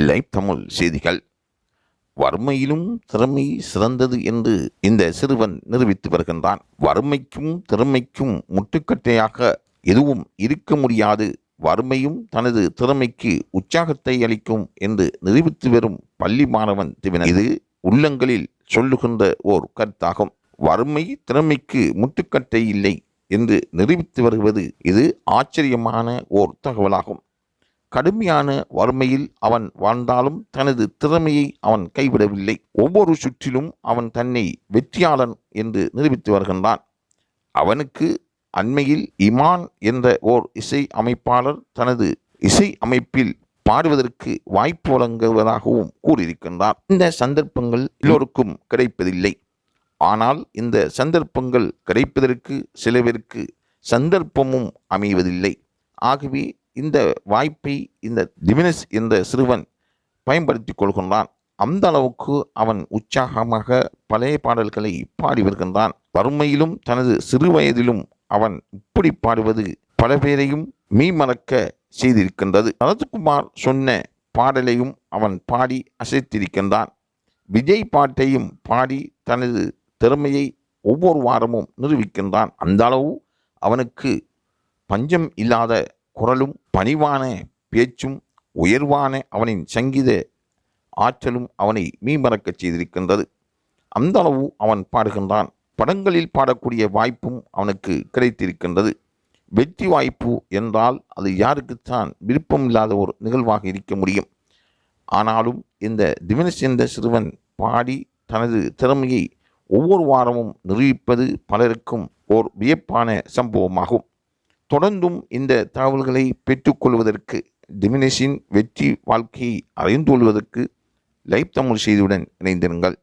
Live Tamil செய்திகள். வறுமையிலும் திறமை சிறந்தது என்று இந்த சிறுவன் நிரூபித்து வருகின்றான். வறுமைக்கும் திறமைக்கும் முட்டுக்கட்டையாக எதுவும் இருக்க முடியாது, வறுமையும் தனது திறமைக்கு உற்சாகத்தை அளிக்கும் என்று நிரூபித்து வரும் பள்ளி மாணவன் திவினன். இது உள்ளங்களில் சொல்லுகின்ற ஓர் கருத்தாகும். வறுமை திறமைக்கு முட்டுக்கட்டை இல்லை என்று நிரூபித்து வருவது இது ஆச்சரியமான ஓர் தகவலாகும். கடுமையான வறுமையில் அவன் வாழ்ந்தாலும் தனது திறமையை அவன் கைவிடவில்லை. ஒவ்வொரு சுற்றிலும் அவன் தன்னை வெற்றியாளன் என்று நிரூபித்து வருகின்றான். அவனுக்கு அண்மையில் இமான் என்ற ஓர் இசை அமைப்பாளர் தனது இசை அமைப்பில் பாடுவதற்கு வாய்ப்பு வழங்குவதாகவும் கூறியிருக்கின்றார். இந்த சந்தர்ப்பங்கள் எல்லோருக்கும் கிடைப்பதில்லை. ஆனால் இந்த சந்தர்ப்பங்கள் கிடைப்பதற்கு சிலவிற்கு சந்தர்ப்பமும் அமைவதில்லை. ஆகவே இந்த வாய்ப்பை இந்த டிவினஸ் என்ற சிறுவன் பயன்படுத்தி கொள்கின்றான். அந்த அளவுக்கு அவன் உற்சாகமாக பழைய பாடல்களை பாடி வருகின்றான். வறுமையிலும் தனது சிறு வயதிலும் அவன் இப்படி பாடுவது பல பேரையும் மீமறக்க செய்திருக்கின்றது. சரத்குமார் சொன்ன பாடலையும் அவன் பாடி அசைத்திருக்கின்றான். விஜய் பாட்டையும் பாடி தனது திறமையை ஒவ்வொரு வாரமும் நிரூபிக்கின்றான். அந்த அளவு அவனுக்கு பஞ்சம் இல்லாத குரலும் பணிவான பேச்சும் உயர்வான அவனின் சங்கீத ஆற்றலும் அவனை மீமறக்கச் செய்திருக்கின்றது. அந்த அளவு அவன் பாடுகின்றான். படங்களில் பாடக்கூடிய வாய்ப்பும் அவனுக்கு கிடைத்திருக்கின்றது. வெற்றி வாய்ப்பு என்றால் அது யாருக்குத்தான் விருப்பமில்லாத ஒரு நிகழ்வாக இருக்க முடியும். ஆனாலும் இந்த டிவினஸ் என்ற சிறுவன் பாடி தனது திறமையை ஒவ்வொரு வாரமும் நிரூபிப்பது பலருக்கும் ஓர் வியப்பான சம்பவமாகும். தொடர்ந்தும் இந்த தகவல்களை பெற்றுக்கொள்வதற்கு, டிவினஸின் வெற்றி வாழ்க்கையை அறிந்து கொள்வதற்கு லைவ் தமிழ் செய்தியுடன் இணைந்திருங்கள்.